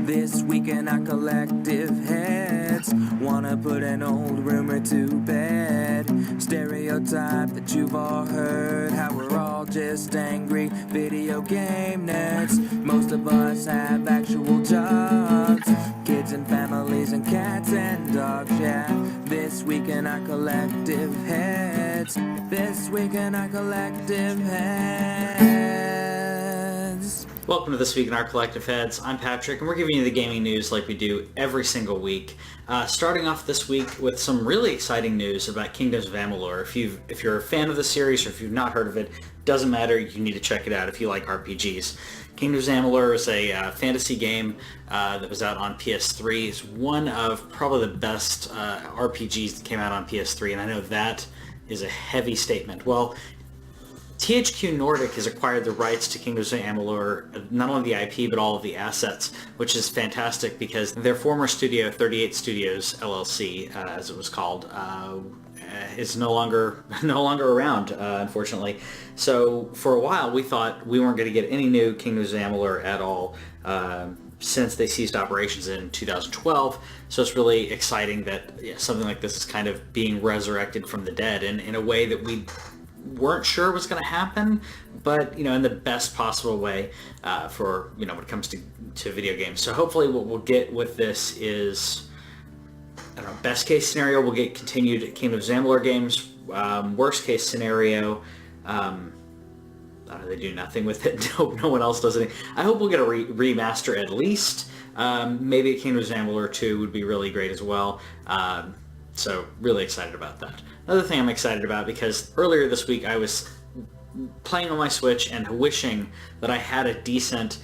This week in our collective heads, wanna put an old rumor to bed. Stereotype that you've all heard, how we're all just angry video game nerds. Most of us have actual jobs, kids and families and cats and dogs, yeah. This week in our collective heads, this week in our collective heads. Welcome to This Week in Our Collective Heads. I'm Patrick, and we're giving you the gaming news like we do every single week. Starting off this week with some really exciting news about Kingdoms of Amalur. If you're a fan of the series, or if you've not heard of it, doesn't matter, you need to check it out if you like RPGs. Kingdoms of Amalur is a fantasy game that was out on PS3. It's one of probably the best RPGs that came out on PS3, and I know that is a heavy statement. Well, THQ Nordic has acquired the rights to Kingdoms of Amalur, not only the IP but all of the assets, which is fantastic because their former studio, 38 Studios LLC, as it was called, is no longer around, unfortunately. So for a while we thought we weren't going to get any new Kingdoms of Amalur at all since they ceased operations in 2012. So it's really exciting that something like this is kind of being resurrected from the dead, and in a way that we weren't sure was going to happen, but in the best possible way for when it comes to video games. So hopefully what we'll get with this is, I don't know, best case scenario we'll get continued Kingdoms of Amalur games. Worst case scenario, they do nothing with it. No one else does anything. I hope we'll get a remaster at least. Maybe a Kingdoms of Amalur 2 would be really great as well. So really excited about that. Another thing I'm excited about, because earlier this week I was playing on my Switch and wishing that I had a decent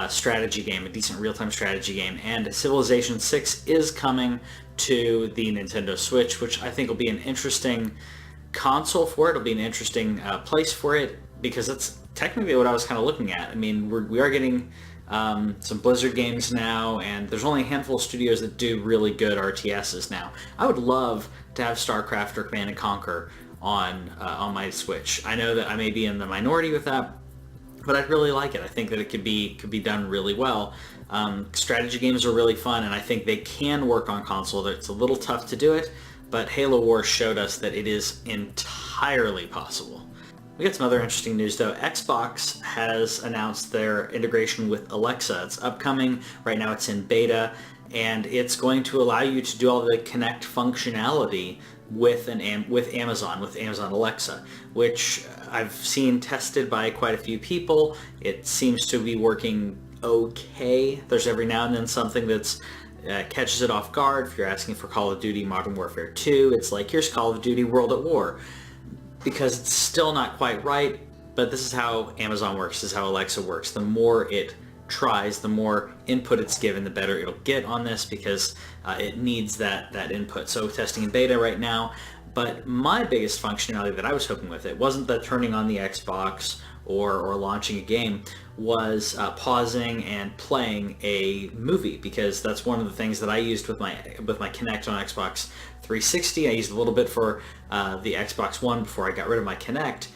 strategy game, a decent real-time strategy game, and Civilization 6 is coming to the Nintendo Switch, which I think will be an interesting console for it. It'll be an interesting place for it, because that's technically what I was kind of looking at. I mean, we are getting some Blizzard games now, and there's only a handful of studios that do really good RTSs now. I would love to have StarCraft or Command & Conquer on my Switch. I know that I may be in the minority with that, but I'd really like it. I think that it could be done really well. Strategy games are really fun, and I think they can work on console. It's a little tough to do it, but Halo Wars showed us that it is entirely possible. We got some other interesting news though. Xbox has announced their integration with Alexa. It's upcoming. Right now it's in beta, and it's going to allow you to do all the Connect functionality with Amazon Alexa, which I've seen tested by quite a few people. It seems to be working okay. There's every now and then something that's catches it off guard. If you're asking for Call of Duty Modern Warfare 2, it's like, here's Call of Duty World at War. Because it's still not quite right, but this is how Amazon works, this is how Alexa works. The more it tries, the more input it's given, the better it'll get on this, because it needs that input. So testing in beta right now, but my biggest functionality that I was hoping with it wasn't the turning on the Xbox or launching a game, was pausing and playing a movie, because that's one of the things that I used with my Kinect on Xbox 360. I used a little bit for the Xbox One before I got rid of my Kinect,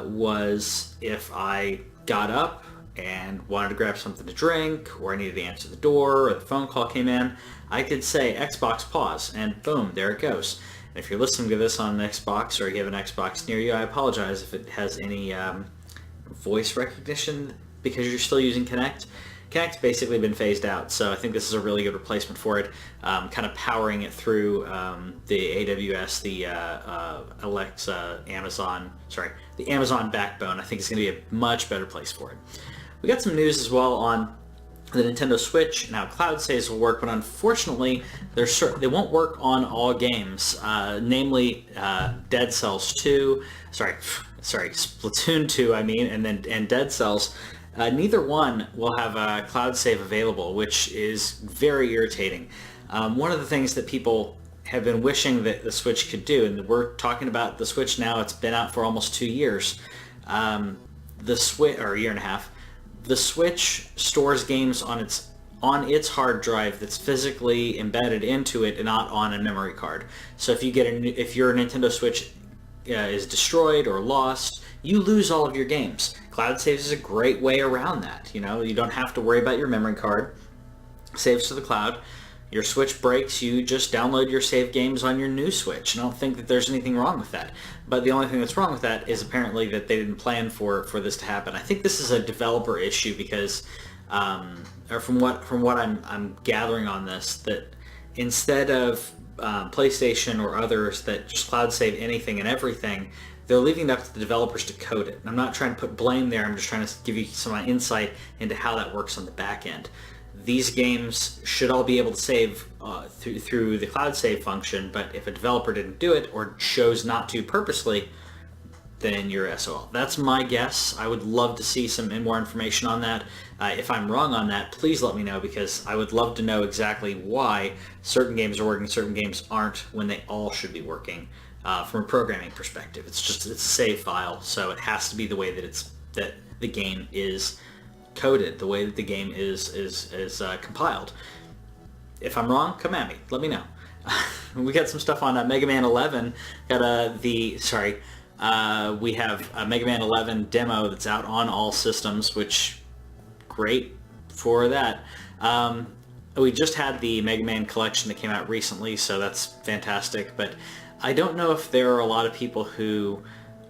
was if I got up and wanted to grab something to drink, or I needed to answer the door, or the phone call came in, I could say Xbox pause, and boom, there it goes. And if you're listening to this on an Xbox, or you have an Xbox near you, I apologize if it has any voice recognition, because you're still using Kinect. Kinect's basically been phased out, so I think this is a really good replacement for it, kind of powering it through the AWS, the Alexa, the Amazon backbone. I think it's going to be a much better place for it. We got some news as well on the Nintendo Switch. Now, cloud saves will work, but unfortunately, they won't work on all games, namely Dead Cells 2, Splatoon 2, and Dead Cells. Neither one will have a cloud save available, which is very irritating. One of the things that people have been wishing that the Switch could do, and we're talking about the Switch now, it's been out for almost 2 years, or a year and a half. The Switch stores games on its hard drive that's physically embedded into it and not on a memory card. So if your Nintendo Switch is destroyed or lost, you lose all of your games. Cloud saves is a great way around that. You don't have to worry about your memory card. saves to the cloud. Your Switch breaks, you just download your save games on your new Switch. And I don't think that there's anything wrong with that. But the only thing that's wrong with that is apparently that they didn't plan for this to happen. I think this is a developer issue because, or from what I'm gathering on this, that instead of PlayStation or others that just cloud save anything and everything, they're leaving it up to the developers to code it. And I'm not trying to put blame there, I'm just trying to give you some insight into how that works on the back end. These games should all be able to save through the cloud save function, but if a developer didn't do it or chose not to purposely, then you're SOL. That's my guess. I would love to see some more information on that. If I'm wrong on that, please let me know, because I would love to know exactly why certain games are working, certain games aren't, when they all should be working from a programming perspective. It's a save file, so it has to be the way that the game is coded, the way that the game is compiled. If I'm wrong, come at me. Let me know. We got some stuff on Mega Man 11. We have a Mega Man 11 demo that's out on all systems, which great for that. We just had the Mega Man collection that came out recently, so that's fantastic. But I don't know if there are a lot of people who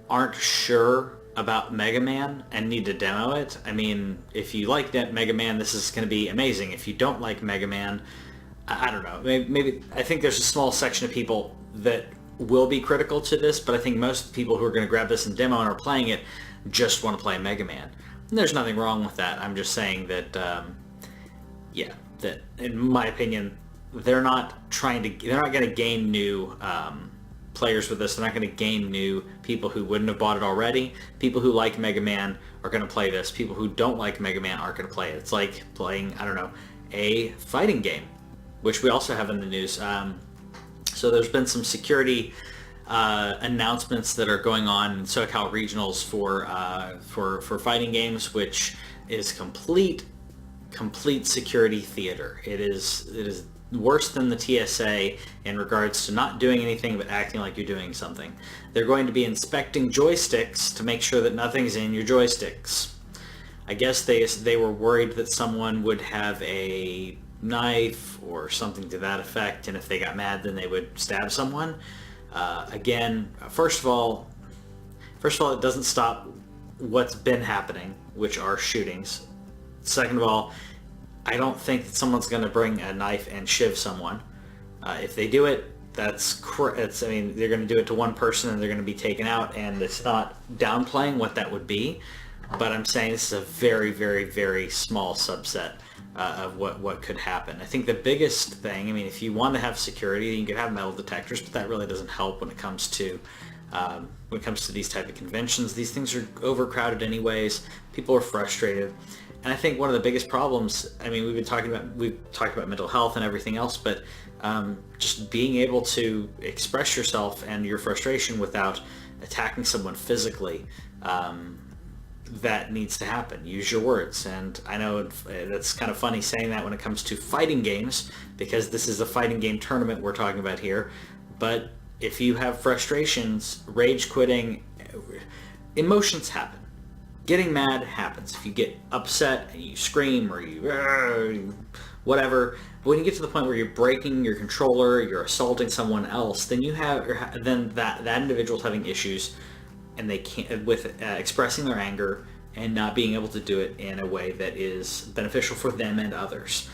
aren't sure about Mega Man and need to demo it. I mean, if you like Mega Man, this is going to be amazing. If you don't like Mega Man, I don't know. Maybe I think there's a small section of people that will be critical to this, but I think most people who are going to grab this and demo and are playing it just want to play Mega Man. And there's nothing wrong with that. I'm just saying that, that in my opinion, they're not going to gain new players with this. They're not going to gain new people who wouldn't have bought it already. People who like Mega Man are going to play this. People who don't like Mega Man aren't going to play it. It's like playing, I don't know, a fighting game, which we also have in the news. So there's been some security announcements that are going on in SoCal Regionals for fighting games, which is complete security theater. It is worse than the TSA in regards to not doing anything but acting like you're doing something. They're going to be inspecting joysticks to make sure that nothing's in your joysticks. I guess they were worried that someone would have a knife or something to that effect, and if they got mad, then they would stab someone. Again, first of all, it doesn't stop what's been happening, which are shootings. Second of all, I don't think that someone's going to bring a knife and shiv someone. If they do it, they're going to do it to one person and they're going to be taken out, and it's not downplaying what that would be, but I'm saying this is a very, very, very small subset of what could happen. I think the biggest thing, if you want to have security, you can have metal detectors, but that really doesn't help when it comes to these type of conventions. These things are overcrowded anyways. People are frustrated. And I think one of the biggest problems, we've talked about mental health and everything else, but just being able to express yourself and your frustration without attacking someone physically, that needs to happen. Use your words. And I know that's kind of funny saying that when it comes to fighting games, because this is a fighting game tournament we're talking about here. But if you have frustrations, rage quitting, emotions happen. Getting mad happens. If you get upset and you scream or you whatever, but when you get to the point where you're breaking your controller, you're assaulting someone else, then that individual's having issues, and they can't with expressing their anger and not being able to do it in a way that is beneficial for them and others.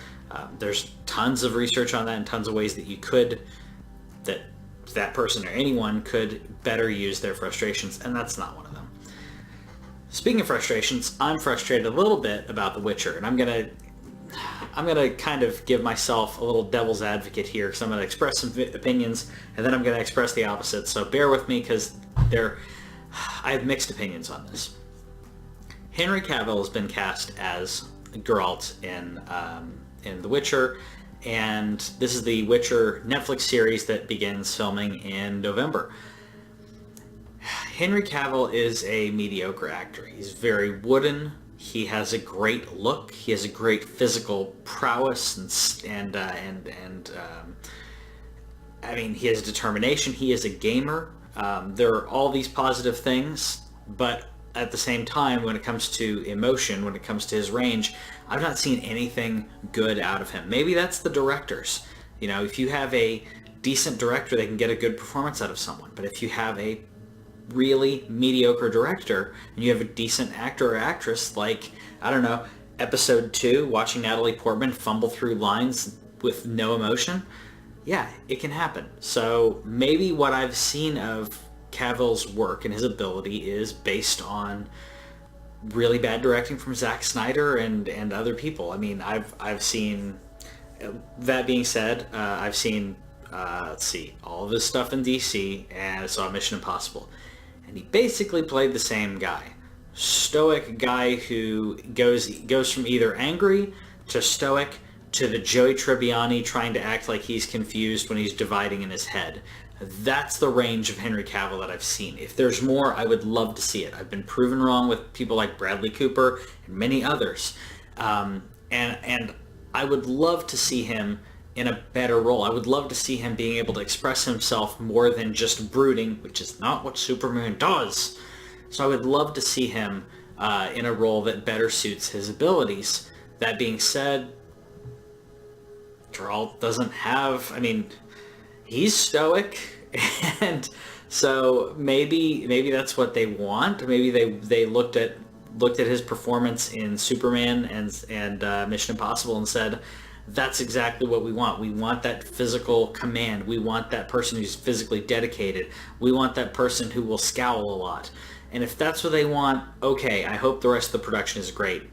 There's tons of research on that and tons of ways that that person or anyone could better use their frustrations, and that's not one of them. Speaking of frustrations, I'm frustrated a little bit about The Witcher, and I'm gonna kind of give myself a little devil's advocate here, because I'm gonna express some opinions, and then I'm gonna express the opposite. So bear with me, because I have mixed opinions on this. Henry Cavill has been cast as Geralt in The Witcher, and this is the Witcher Netflix series that begins filming in November. Henry Cavill is a mediocre actor. He's very wooden. He has a great look. He has a great physical prowess, and he has determination. He is a gamer. There are all these positive things, but at the same time, when it comes to emotion, when it comes to his range, I've not seen anything good out of him. Maybe that's the directors. You know, if you have a decent director, they can get a good performance out of someone. But if you have a really mediocre director and you have a decent actor or actress, like, I don't know, episode 2, watching Natalie Portman fumble through lines with no emotion, yeah, it can happen. So maybe what I've seen of Cavill's work and his ability is based on really bad directing from Zack Snyder and other people. I mean, I've seen, that being said, I've seen, let's see, all of his stuff in DC, and I saw Mission Impossible. And he basically played the same guy. Stoic guy who goes from either angry to stoic to the Joey Tribbiani trying to act like he's confused when he's dividing in his head. That's the range of Henry Cavill that I've seen. If there's more, I would love to see it. I've been proven wrong with people like Bradley Cooper and many others. And I would love to see him in a better role. I would love to see him being able to express himself more than just brooding, which is not what Superman does. So I would love to see him in a role that better suits his abilities. That being said, Geralt doesn't have, I mean, he's stoic, and so maybe that's what they want. Maybe they looked at his performance in Superman and Mission Impossible and said, that's exactly what we want. We want that physical command. We want that person who's physically dedicated. We want that person who will scowl a lot. And if that's what they want, okay, I hope the rest of the production is great.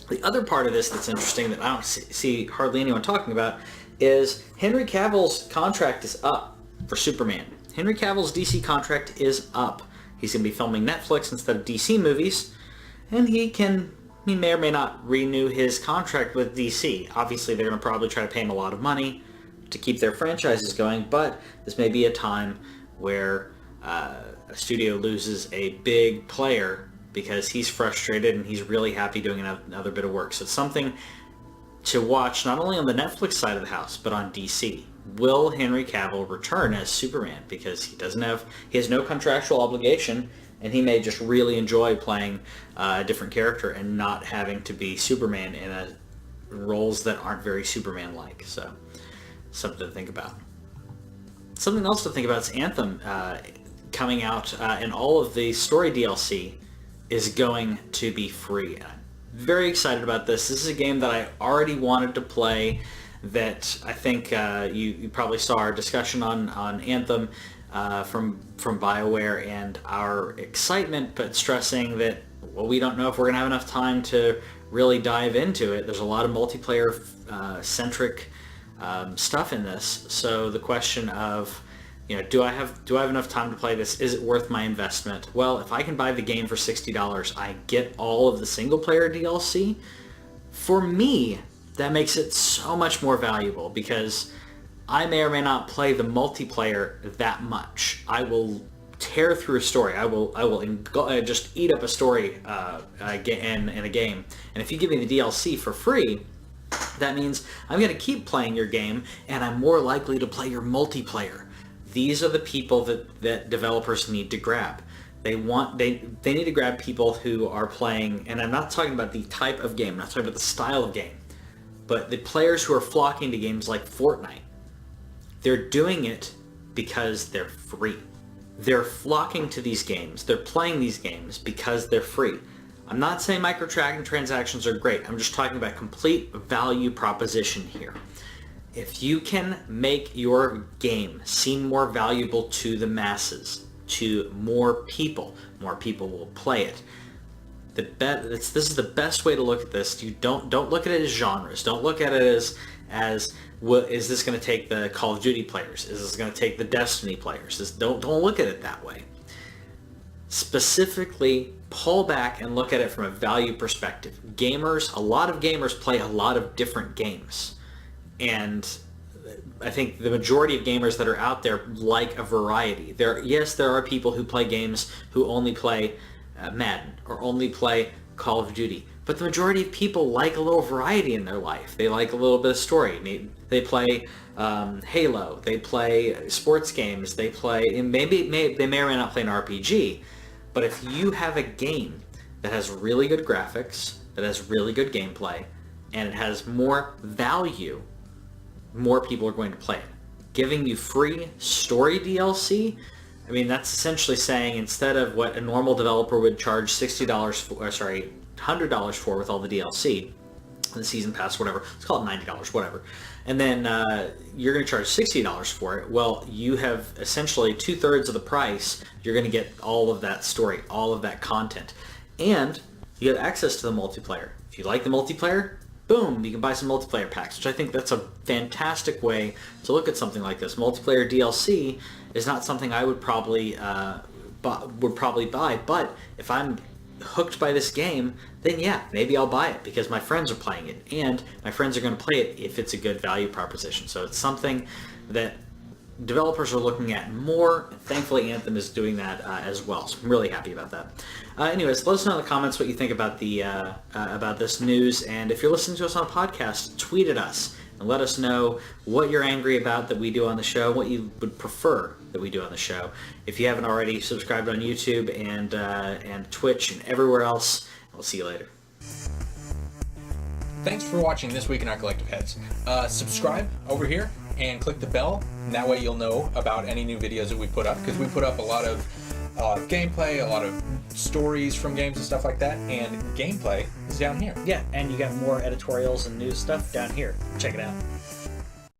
The other part of this that's interesting that I don't see hardly anyone talking about is Henry Cavill's contract is up for Superman. Henry Cavill's DC contract is up. He's going to be filming Netflix instead of DC movies, and he may or may not renew his contract with DC. Obviously, they're going to probably try to pay him a lot of money to keep their franchises going, but this may be a time where a studio loses a big player because he's frustrated and he's really happy doing another bit of work. So it's something to watch not only on the Netflix side of the house, but on DC. Will Henry Cavill return as Superman? Because he has no contractual obligation, and he may just really enjoy playing a different character and not having to be Superman in roles that aren't very Superman-like. So something to think about. Something else to think about is Anthem coming out, and all of the story DLC is going to be free. I'm very excited about this. This is a game that I already wanted to play, that I think you probably saw our discussion on Anthem from BioWare, and our excitement, but stressing that, well, we don't know if we're going to have enough time to really dive into it. There's a lot of multiplayer centric stuff in this. So the question of, do I have enough time to play this? Is it worth my investment? Well, if I can buy the game for $60, I get all of the single player DLC. For me, that makes it so much more valuable, because I may or may not play the multiplayer that much. I will tear through a story. I will just eat up a story in a game. And if you give me the DLC for free, that means I'm going to keep playing your game, and I'm more likely to play your multiplayer. These are the people that developers need to grab. They need to grab people who are playing, and I'm not talking about the type of game, I'm not talking about the style of game, but the players who are flocking to games like Fortnite. They're doing it because they're free. They're flocking to these games. They're playing these games because they're free. I'm not saying microtransactions are great. I'm just talking about complete value proposition here. If you can make your game seem more valuable to the masses, to more people will play it. This is the best way to look at this. You don't look at it as genres. Don't look at it as what is this going to take the Call of Duty players? Is this going to take the Destiny players? Don't look at it that way. Specifically, pull back and look at it from a value perspective. A lot of gamers play a lot of different games. And I think the majority of gamers that are out there like a variety. There are people who play games who only play Madden or only play Call of Duty. But the majority of people like a little variety in their life. They like a little bit of story. They play Halo. They play sports games. They play, and they may or may not play an RPG. But if you have a game that has really good graphics, that has really good gameplay, and it has more value, more people are going to play it. Giving you free story DLC, I mean, that's essentially saying instead of what a normal developer would charge $100 for with all the DLC, the season pass, whatever, let's call it $90, whatever, and then you're going to charge $60 for it. Well, you have essentially 2/3 of the price. You're going to get all of that story, all of that content, and you have access to the multiplayer. If you like the multiplayer, boom, you can buy some multiplayer packs, which I think that's a fantastic way to look at something like this. Multiplayer DLC is not something I would probably buy, but if I'm hooked by this game, then yeah, maybe I'll buy it because my friends are playing it, and my friends are going to play it if it's a good value proposition. So it's something that developers are looking at more, and thankfully Anthem is doing that as well. So I'm really happy about that. Anyways, let us know in the comments what you think about the about this news, and if you're listening to us on a podcast, tweet at us and let us know what you're angry about that we do on the show, what you would prefer that we do on the show. If you haven't already, subscribed on YouTube and Twitch and everywhere else. We'll see you later. Thanks for watching This Week in Our Collective Heads. Subscribe over here and click the bell, and that way you'll know about any new videos that we put up, because we put up a lot of gameplay, a lot of stories from games and stuff like that, and gameplay is down here. Yeah, and you got more editorials and news stuff down here. Check it out.